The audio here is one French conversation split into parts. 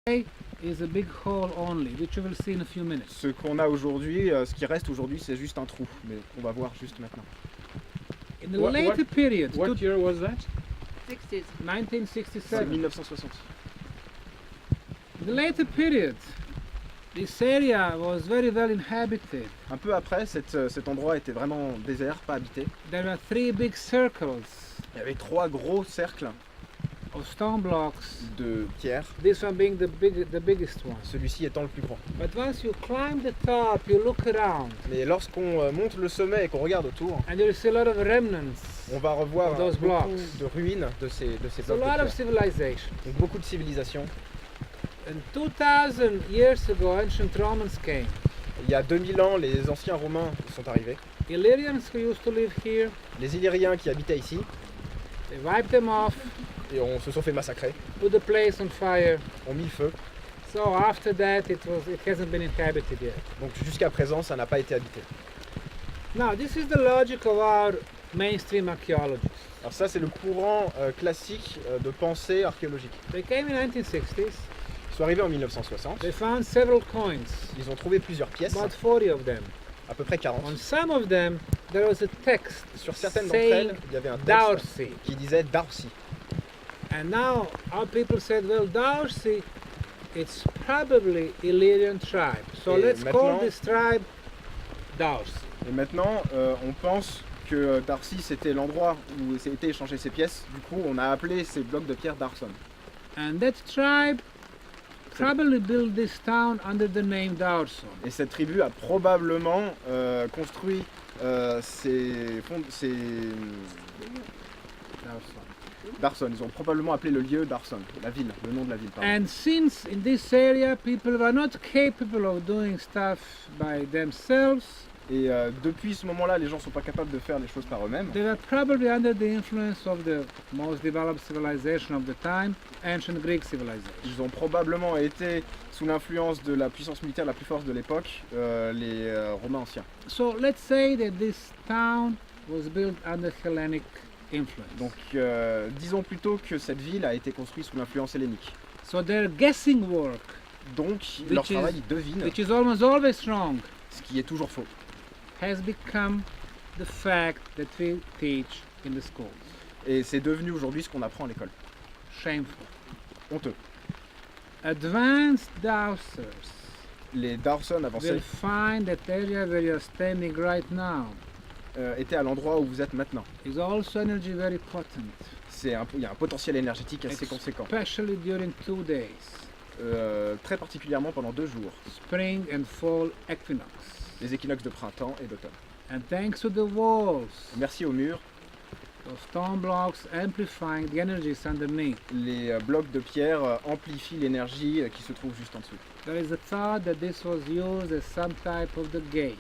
is a big hole only, which you will see in a few minutes. Ce qu'on a aujourd'hui, ce qui reste aujourd'hui, c'est juste un trou, mais on va voir juste maintenant. In the later period, What year was that? 60s. 1967. C'est 1960. In the later period, this area was very well inhabited. Un peu après, cet endroit était vraiment désert, pas habité. There were 3 big circles Il y avait 3 gros cercles of stone blocks, de pierre, this one being the biggest one. celui-ci étant le plus grand. But once you climb the top, you look around, Mais lorsqu'on monte le sommet et qu'on regarde autour, and you see a lot of remnants. on va revoir Of those beaucoup blocks. de ruines de ces It's a blocs de lot of pierre. civilization. Donc beaucoup de civilisations. And 2000 years ago, ancient Romans came. Il y a 2000 ans, les anciens Romains sont arrivés. Illyrians who used to live here, Les Illyriens qui habitaient ici, they wiped them off, et on se sont fait massacrer, put the place on fire. ont mis le feu. So after that, it hasn't been inhabited yet. Donc jusqu'à présent, ça n'a pas été habité. Now, this is the logic of our mainstream archaeologists. Alors ça, c'est le courant classique de pensée archéologique. They came in 1960s. Ils sont arrivés en 1960. They found several coins, Ils ont trouvé plusieurs pièces, about 40 of them. à peu près 40. On some of them, there was a text Sur certaines d'entre saying elles, il y avait un texte Darcy. qui disait Darcy. And now our people said, well, Darcy, it's probably Illyrian tribe. So Et let's call maintenant- this tribe Darcy. Et maintenant, on pense que Darcy, c'était l'endroit où s'étaient échangées ces pièces. Du coup, on a appelé ces blocs de pierre Darson. And that tribe probably built this town under the name Darson. Et cette tribu a probablement construit ces Darson. Ils ont probablement appelé le lieu Darson, la ville, le nom de la ville. Pardon. And since in this area people were not capable of doing stuff by themselves, Et depuis ce moment-là, les gens ne sont pas capables de faire les choses par eux-mêmes. they were probably under the influence of the most developed civilization of the time, ancient Greek civilization. Ils ont probablement été sous l'influence de la puissance militaire la plus forte de l'époque, les Romains anciens. So let's say that this town was built under Hellenic influence. Donc disons plutôt que cette ville a été construite sous l'influence hellénique. So their guessing work, Donc leur Which is- travail devine, which is almost always wrong, ce qui est toujours faux. has become the fact that we teach in the schools. Et c'est devenu aujourd'hui ce qu'on apprend à l'école. Shameful. Honteux. Advanced dowsers Les Darson avancés will find that area where you're standing right now étaient à l'endroit où vous êtes maintenant. is also energy very potent, Il y a un potentiel énergétique assez conséquent. especially during 2 days, Très particulièrement pendant 2 jours, spring and fall equinox. les équinoxes de printemps et d'automne. And thanks to the walls, Merci aux murs, those stone blocks amplifying the energies underneath. les blocs de pierre amplifient l'énergie qui se trouve juste en dessous. There is a thought that this was used as some type of the gate,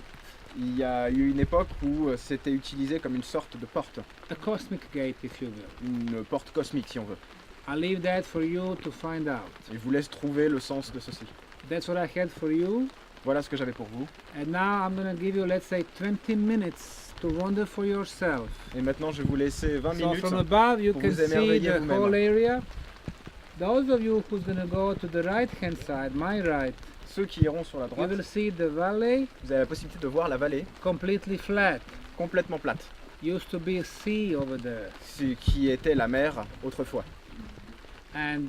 Il y a eu une époque où c'était utilisé comme une sorte de porte, a cosmic gate if you will. une porte cosmique si on veut. I'll leave that for you to find out. Et je vous laisse trouver le sens de ceci. That's what I had for you. Voilà ce que j'avais pour vous. And now I'm going to give you, let's say, 20 minutes to wonder for yourself. Et maintenant je vais vous laisser 20 So minutes. from above you pour can vous see émerveiller the vous-même. whole area. Those of you who's going to go to the right hand side, my right, Ceux qui iront sur la you droite, will see the valley vous avez la possibilité de voir la vallée completely flat. complètement plate, Used to be a sea over there. ce qui était la mer autrefois. And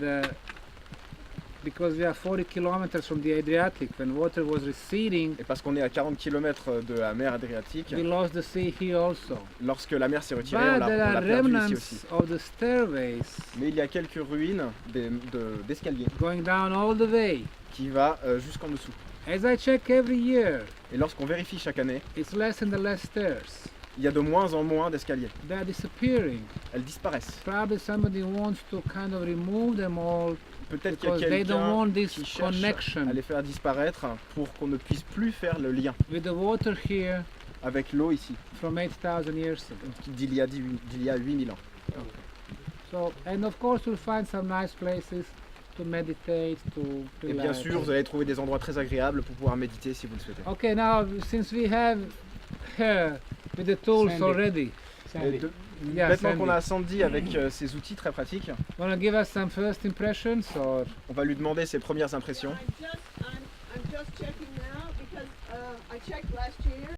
because we are 40 kilometers from the Adriatic, when water was receding, Et parce qu'on est à 40 km de la mer Adriatique, we lost the sea here also. lorsque la mer s'est retirée, on But l'a there on l'a are perdu ici remnants aussi. of the stairways Mais il y a quelques ruines d'escaliers going down all the way. qui va jusqu'en dessous. As I check every year, Et lorsqu'on vérifie chaque année, it's less and less stairs. il y a de moins en moins d'escaliers. They're disappearing. Elles disparaissent. Probably somebody wants to kind of remove them all Peut-être qu'il y a because they don't quelqu'un want this qui cherche à connection les faire disparaître pour qu'on ne puisse plus faire le lien with the water here avec l'eau ici, from 8,000 years ago. d'il y a 8000 ans. So, and of course you'll find some nice places to meditate, to Et bien relax. sûr, vous allez trouver des endroits très agréables pour pouvoir méditer si vous le souhaitez. Okay, now since we have with the tools Sandy. already, Et Sandy. Yeah, maintenant Sandy. qu'on a Sandy avec ses outils très pratiques, Wanna give us some first impressions or? on va lui demander ses premières impressions. I'm just checking now because I checked last year